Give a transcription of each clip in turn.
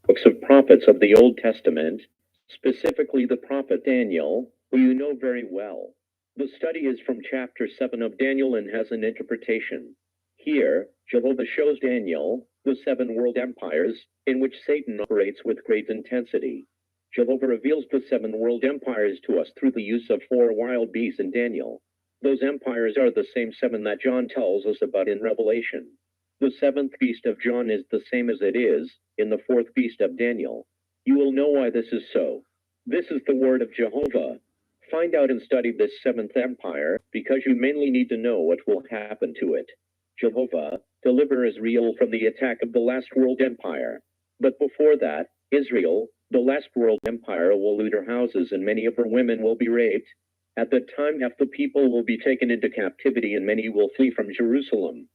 books of prophets of the Old Testament, specifically the prophet Daniel, who you know very well. The study is from chapter 7 of Daniel and has an interpretation. Here, Jehovah shows Daniel the 7 world empires in which Satan operates with great intensity. Jehovah reveals the 7 world empires to us through the use of 4 wild beasts in Daniel. Those empires are the same 7 that John tells us about in Revelation. The 7th beast of John is the same as it is in the 4th beast of Daniel. You will know why this is so. This is the word of Jehovah. Find out and study this 7th empire, because you mainly need to know what will happen to it. Jehovah, deliver Israel from the attack of the last world empire. But before that, Israel, the last world empire, will loot her houses and many of her women will be raped. At that time half the people will be taken into captivity and many will flee from Jerusalem.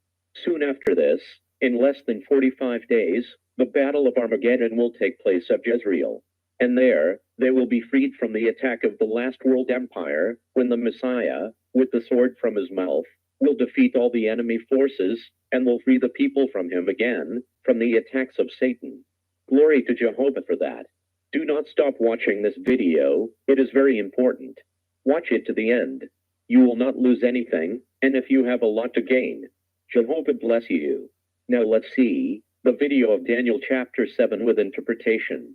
Soon after this, in less than 45 days, the battle of Armageddon will take place of Jezreel. And there, they will be freed from the attack of the last world empire, when the Messiah, with the sword from his mouth, will defeat all the enemy forces, and will free the people from him again, from the attacks of Satan. Glory to Jehovah for that. Do not stop watching this video, it is very important. Watch it to the end. You will not lose anything, and if you have a lot to gain, Jehovah bless you. Now let's see the video of Daniel chapter 7 with interpretation.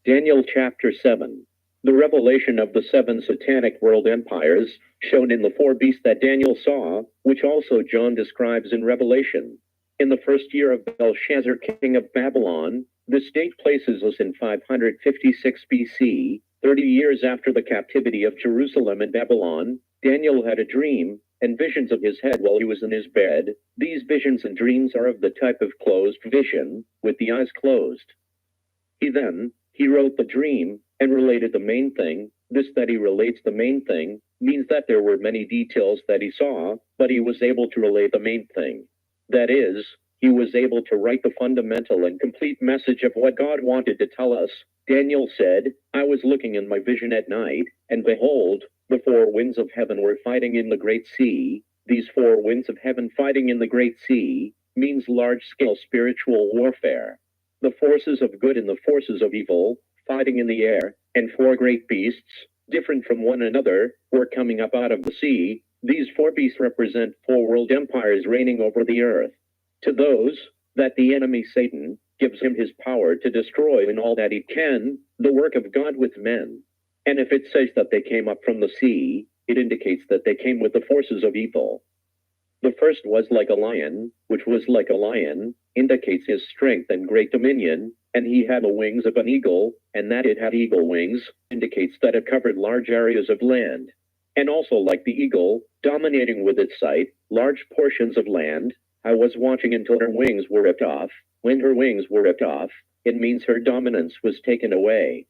Daniel chapter 7. The revelation of the 7 satanic world empires, shown in the 4 beasts that Daniel saw, which also John describes in Revelation. In the first year of Belshazzar, king of Babylon, this date places us in 556 BC, 30 years after the captivity of Jerusalem and Babylon. Daniel had a dream and visions of his head while he was in his bed. These visions and dreams are of the type of closed vision, with the eyes closed. He wrote the dream and related the main thing. This that he relates the main thing means that there were many details that he saw, but he was able to relate the main thing. That is, he was able to write the fundamental and complete message of what God wanted to tell us. Daniel said, I was looking in my vision at night, and behold, the 4 winds of heaven were fighting in the great sea. These 4 winds of heaven fighting in the great sea means large-scale spiritual warfare. The forces of good and the forces of evil fighting in the air, and 4 great beasts, different from one another, were coming up out of the sea. These 4 beasts represent 4 world empires reigning over the earth. To those that the enemy Satan gives him his power to destroy in all that he can, the work of God with men. And if it says that they came up from the sea, it indicates that they came with the forces of evil. The first was like a lion, which was like a lion, indicates his strength and great dominion, and he had the wings of an eagle, and that it had eagle wings, indicates that it covered large areas of land. And also like the eagle, dominating with its sight, large portions of land. I was watching until her wings were ripped off. When her wings were ripped off, it means her dominance was taken away.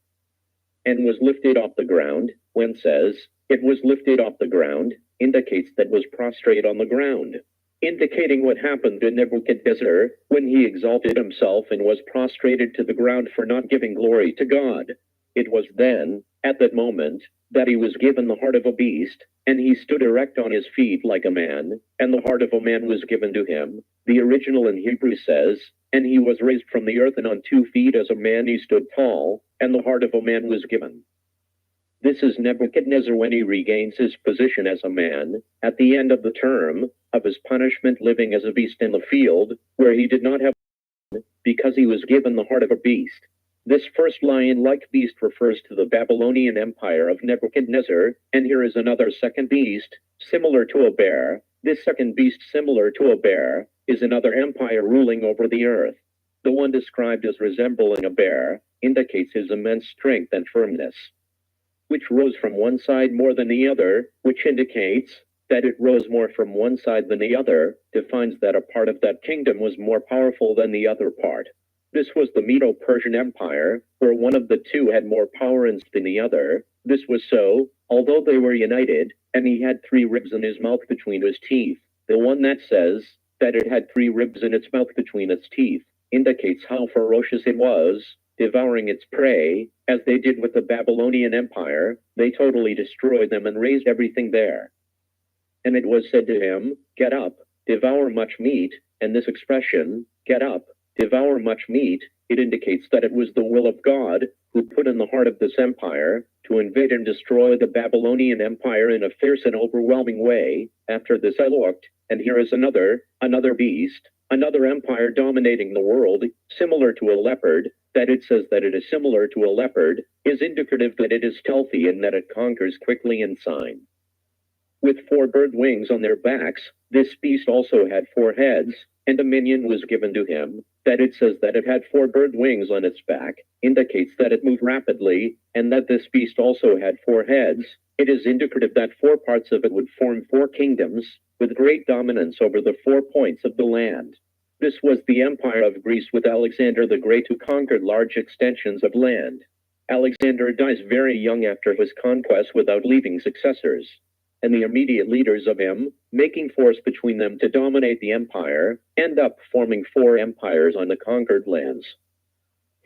And was lifted off the ground. When says, it was lifted off the ground, indicates that was prostrate on the ground. Indicating what happened to Nebuchadnezzar, when he exalted himself and was prostrated to the ground for not giving glory to God. It was then, at that moment, that he was given the heart of a beast, and he stood erect on his feet like a man, and the heart of a man was given to him. The original in Hebrew says, and he was raised from the earth, and on 2 feet as a man he stood tall, and the heart of a man was given. This is Nebuchadnezzar when he regains his position as a man, at the end of the term of his punishment, living as a beast in the field, where he did not have, because he was given the heart of a beast. This first lion-like beast refers to the Babylonian Empire of Nebuchadnezzar, and here is another second beast, similar to a bear. This second beast, similar to a bear, is another empire ruling over the earth. The one described as resembling a bear indicates his immense strength and firmness, which rose from one side more than the other, which indicates that it rose more from one side than the other, defines that a part of that kingdom was more powerful than the other part. This was the Medo-Persian Empire, where one of the 2 had more power than the other. This was so, although they were united, and he had 3 ribs in his mouth between his teeth. The one that says that it had 3 ribs in its mouth between its teeth indicates how ferocious it was, devouring its prey, as they did with the Babylonian Empire. They totally destroyed them and razed everything there. And it was said to him, get up, devour much meat, and this expression, get up, devour much meat, it indicates that it was the will of God, who put in the heart of this empire, to invade and destroy the Babylonian Empire in a fierce and overwhelming way. After this I looked, and here is another beast, another empire dominating the world, similar to a leopard. That it says that it is similar to a leopard, is indicative that it is stealthy and that it conquers quickly and sign. With 4 bird wings on their backs, this beast also had 4 heads, and dominion was given to him. That it says that it had 4 bird wings on its back, indicates that it moved rapidly, and that this beast also had 4 heads. It is indicative that 4 parts of it would form 4 kingdoms, with great dominance over the 4 points of the land. This was the empire of Greece with Alexander the Great, who conquered large extensions of land. Alexander dies very young after his conquest without leaving successors, and the immediate leaders of him, making force between them to dominate the empire, end up forming 4 empires on the conquered lands.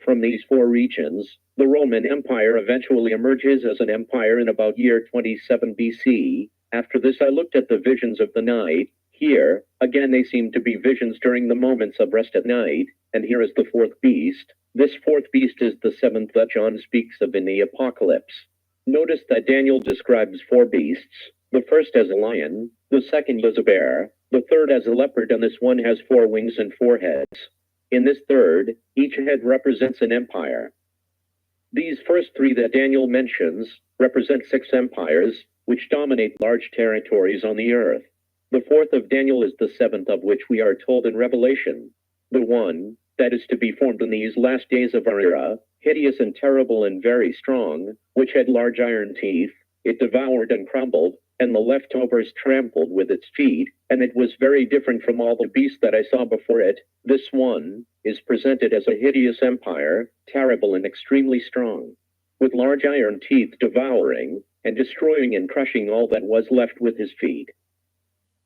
From these 4 regions, the Roman Empire eventually emerges as an empire in about year 27 BC. After this I looked at the visions of the night. Here, again they seem to be visions during the moments of rest at night, and here is the 4th beast. This 4th beast is the 7th that John speaks of in the Apocalypse. Notice that Daniel describes 4 beasts, the first as a lion, the second as a bear, the third as a leopard, and this one has 4 wings and 4 heads. In this third, each head represents an empire. These first 3 that Daniel mentions represent 6 empires, which dominate large territories on the earth. The 4th of Daniel is the 7th of which we are told in Revelation. The one that is to be formed in these last days of our era, hideous and terrible and very strong, which had large iron teeth, it devoured and crumbled, and the leftovers trampled with its feet, and it was very different from all the beasts that I saw before it. This one is presented as a hideous empire, terrible and extremely strong, with large iron teeth, devouring and destroying and crushing all that was left with his feet.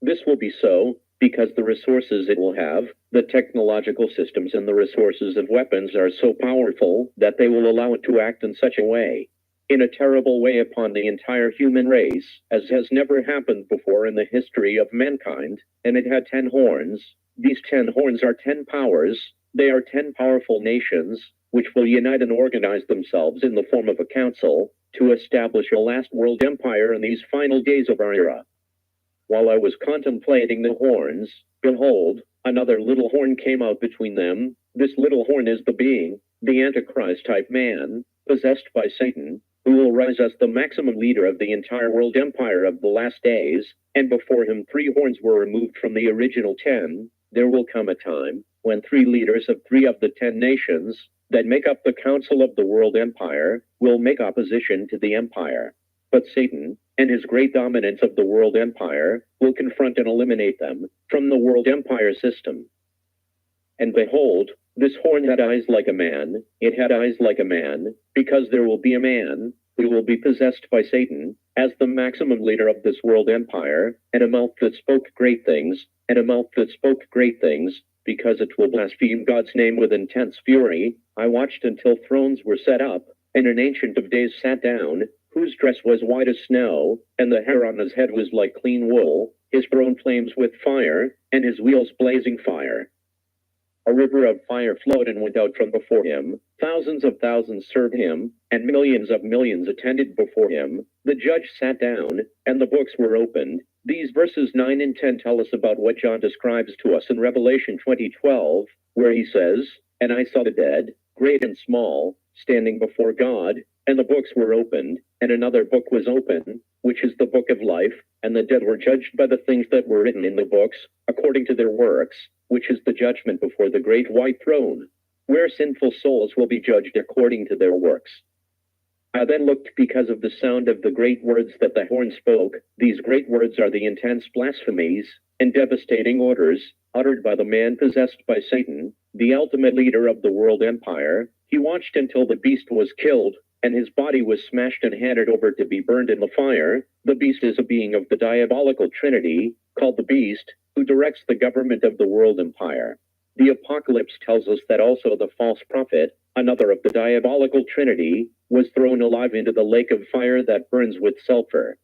This will be so because the resources it will have, the technological systems and the resources of weapons are so powerful that they will allow it to act in such a way, in a terrible way, upon the entire human race, as has never happened before in the history of mankind. And it had 10 horns. These 10 horns are 10 powers. They are 10 powerful nations, which will unite and organize themselves in the form of a council to establish a last world empire in these final days of our era. While I was contemplating the horns, behold, another little horn came out between them. This little horn is the being, the Antichrist-type man, possessed by Satan, who will rise as the maximum leader of the entire world empire of the last days, and before him 3 horns were removed from the original 10. There will come a time when 3 leaders of 3 of the 10 nations that make up the council of the world empire will make opposition to the empire. But Satan, and his great dominance of the world empire, will confront and eliminate them from the world empire system. And behold, this horn had eyes like a man. It had eyes like a man, because there will be a man who will be possessed by Satan as the maximum leader of this world empire, and a mouth that spoke great things, and a mouth that spoke great things, because it will blaspheme God's name with intense fury. I watched until thrones were set up, and an Ancient of Days sat down, whose dress was white as snow, and the hair on his head was like clean wool. His throne flames with fire, and his wheels blazing fire. A river of fire flowed and went out from before him. Thousands of thousands served him, and millions of millions attended before him. The judge sat down, and the books were opened. These verses 9 and 10 tell us about what John describes to us in Revelation 20:12, where he says, "And I saw the dead, great and small, standing before God, and the books were opened, and another book was opened, which is the book of life, and the dead were judged by the things that were written in the books, according to their works, which is the judgment before the great white throne, where sinful souls will be judged according to their works." I then looked because of the sound of the great words that the horn spoke. These great words are the intense blasphemies and devastating orders uttered by the man possessed by Satan, the ultimate leader of the world empire. He watched until the beast was killed, and his body was smashed and handed over to be burned in the fire. The beast is a being of the diabolical trinity, called the beast, who directs the government of the world empire. The Apocalypse tells us that also the false prophet, another of the diabolical trinity, was thrown alive into the lake of fire that burns with sulfur.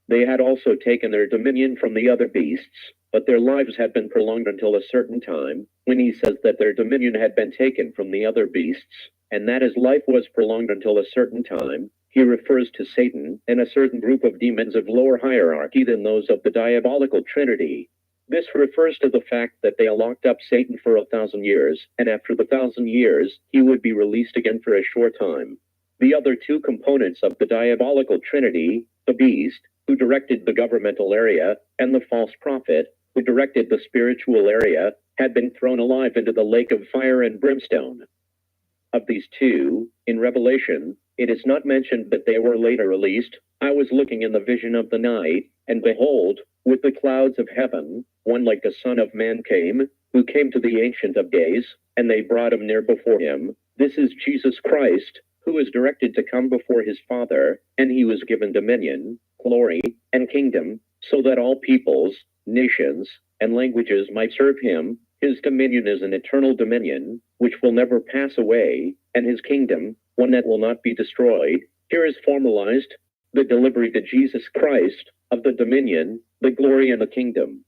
They had also taken their dominion from the other beasts, but their lives had been prolonged until a certain time. When he says that their dominion had been taken from the other beasts, and that his life was prolonged until a certain time, he refers to Satan and a certain group of demons of lower hierarchy than those of the diabolical trinity. This refers to the fact that they locked up Satan for 1,000 years, and after the 1,000 years, he would be released again for a short time. The other two components of the diabolical trinity, the beast, who directed the governmental area, and the false prophet, who directed the spiritual area, had been thrown alive into the lake of fire and brimstone. Of these two, in Revelation, it is not mentioned that they were later released. I was looking in the vision of the night, and behold, with the clouds of heaven, one like the Son of Man came, who came to the Ancient of Days, and they brought him near before him. This is Jesus Christ, who is directed to come before his Father, and he was given dominion, glory, and kingdom, so that all peoples, nations, and languages might serve him. His dominion is an eternal dominion, which will never pass away, and his kingdom, one that will not be destroyed. Here is formalized the delivery to Jesus Christ of the dominion, the glory, and the kingdom.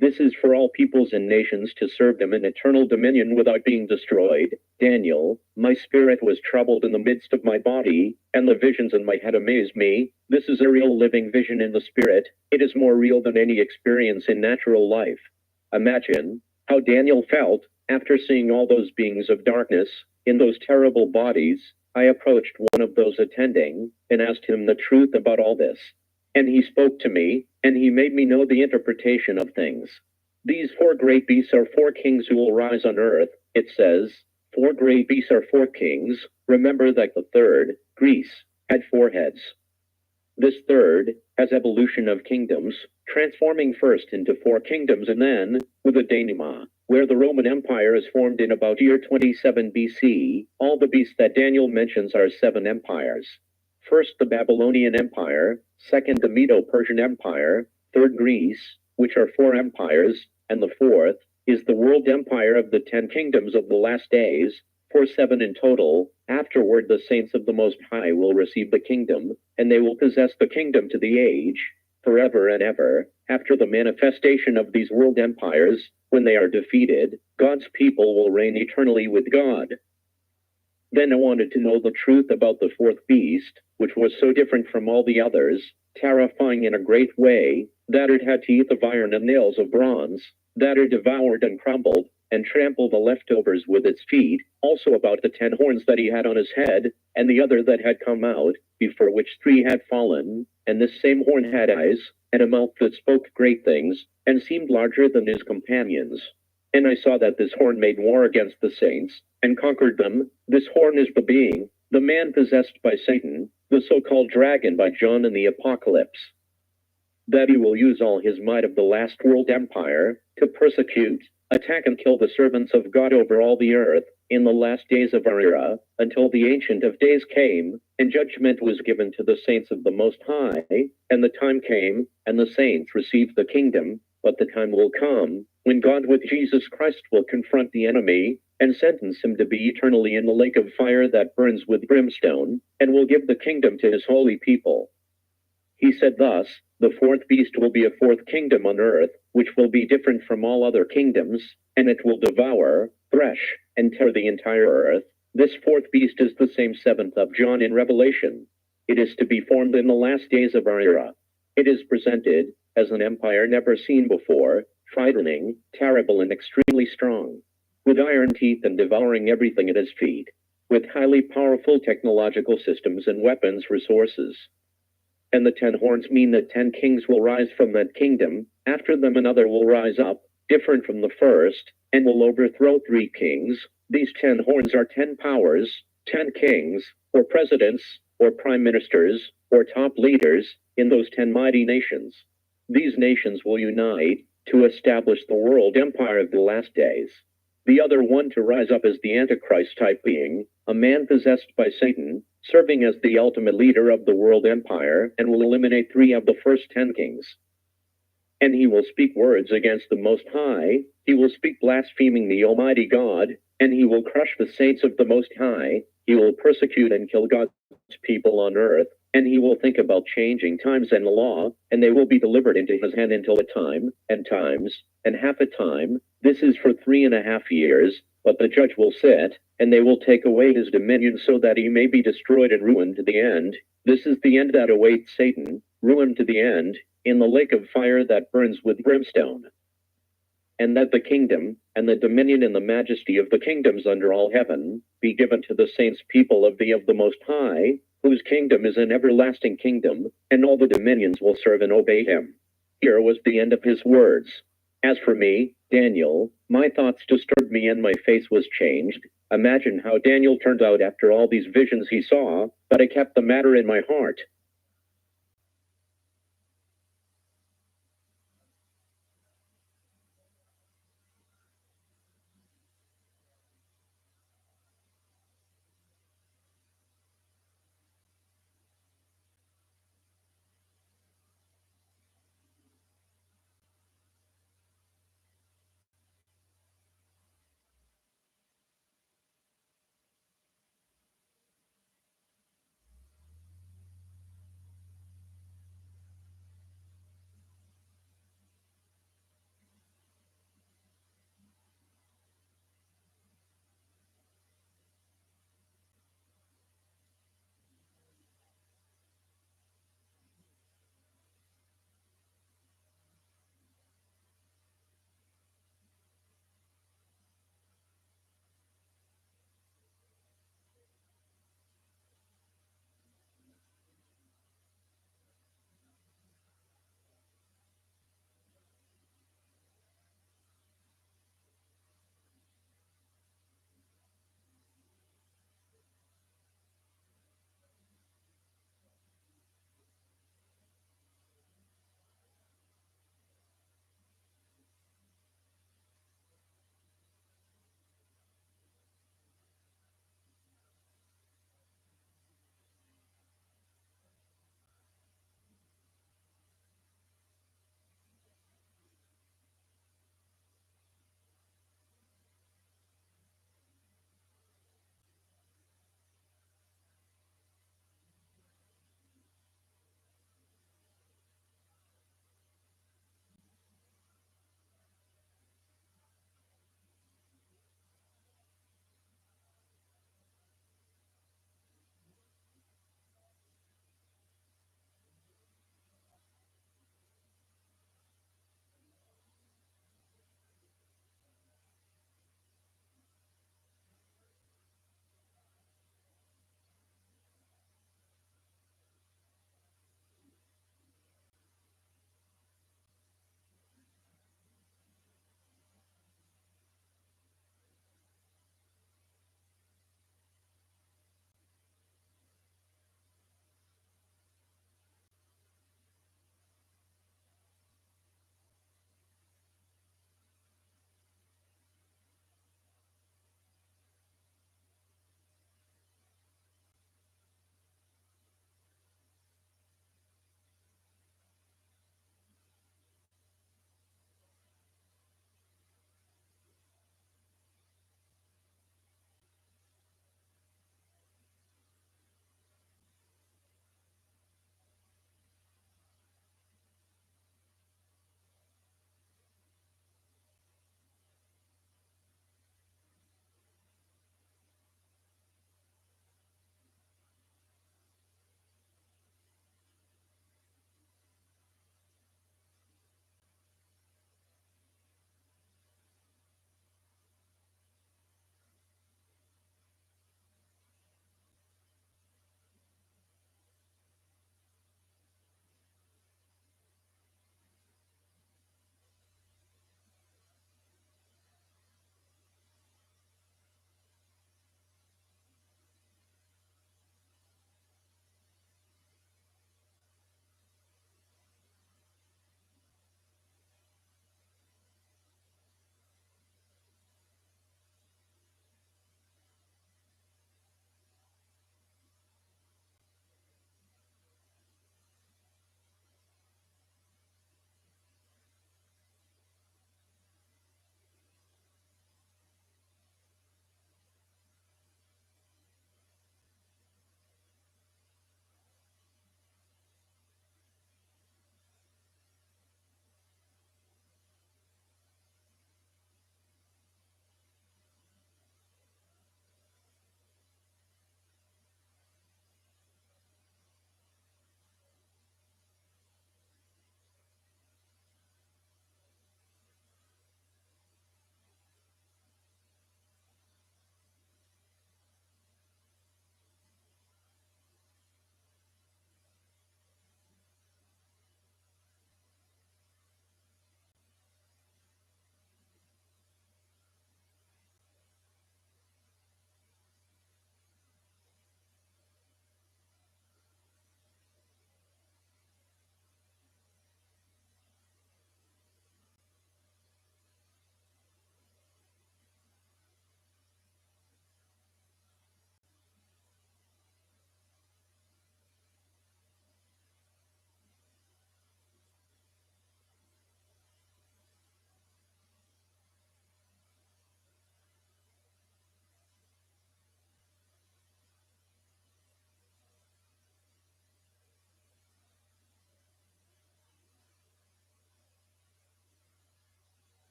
This is for all peoples and nations to serve them in eternal dominion without being destroyed. Daniel, my spirit was troubled in the midst of my body, and the visions in my head amazed me. This is a real living vision in the spirit. It is more real than any experience in natural life. Imagine how Daniel felt after seeing all those beings of darkness in those terrible bodies. I approached one of those attending and asked him the truth about all this. And he spoke to me, and he made me know the interpretation of things. These four great beasts are four kings who will rise on earth. It says, 4 great beasts are 4 kings. Remember that the third, Greece, had 4 heads. This third has evolution of kingdoms, transforming first into 4 kingdoms and then, with a denouement, where the Roman Empire is formed in about year 27 BC. All the beasts that Daniel mentions are 7 empires. First, the Babylonian Empire, second, the Medo-Persian Empire, third, Greece, which are 4 empires, and the fourth is the world empire of the 10 kingdoms of the last days, for 7 in total. Afterward, the saints of the Most High will receive the kingdom, and they will possess the kingdom to the age, forever and ever. After the manifestation of these world empires, when they are defeated, God's people will reign eternally with God. Then I wanted to know the truth about the 4th beast, which was so different from all the others, terrifying in a great way, that it had teeth of iron and nails of bronze, that it devoured and crumbled, and trampled the leftovers with its feet, also about the 10 horns that he had on his head, and the other that had come out, before which 3 had fallen, and this same horn had eyes, and a mouth that spoke great things, and seemed larger than his companions. And I saw that this horn made war against the saints, and conquered them. This horn is the being, the man possessed by Satan, the so-called dragon by John in the Apocalypse. That he will use all his might of the last world empire, to persecute, attack and kill the servants of God over all the earth, in the last days of our era, until the Ancient of Days came, and judgment was given to the saints of the Most High, and the time came, and the saints received the kingdom. But the time will come, when God with Jesus Christ will confront the enemy, and sentence him to be eternally in the lake of fire that burns with brimstone, and will give the kingdom to his holy people. He said thus, the 4th beast will be a 4th kingdom on earth, which will be different from all other kingdoms, and it will devour, thresh, and tear the entire earth. This 4th beast is the same 7th of John in Revelation. It is to be formed in the last days of our era. It is presented as an empire never seen before, frightening, terrible, and extremely strong, with iron teeth and devouring everything at his feet, with highly powerful technological systems and weapons resources. And the 10 horns mean that 10 kings will rise from that kingdom. After them another will rise up, different from the first, and will overthrow 3 kings. These 10 horns are 10 powers, 10 kings, or presidents, or prime ministers, or top leaders, in those 10 mighty nations. These nations will unite to establish the world empire of the last days. The other one to rise up is the Antichrist type being, a man possessed by Satan, serving as the ultimate leader of the world empire, and will eliminate 3 of the first 10 kings. And he will speak words against the Most High. He will speak blaspheming the Almighty God, and he will crush the saints of the Most High. He will persecute and kill God's people on earth. And he will think about changing times and the law, and they will be delivered into his hand until a time, and times, and half a time. This is for 3.5 years, but the judge will sit, and they will take away his dominion so that he may be destroyed and ruined to the end. This is the end that awaits Satan, ruined to the end, in the lake of fire that burns with brimstone. And that the kingdom, and the dominion and the majesty of the kingdoms under all heaven, be given to the saints people of the Most High, whose kingdom is an everlasting kingdom, and all the dominions will serve and obey him. Here was the end of his words. As for me, Daniel, my thoughts disturbed me and my face was changed. Imagine how Daniel turned out after all these visions he saw, but I kept the matter in my heart,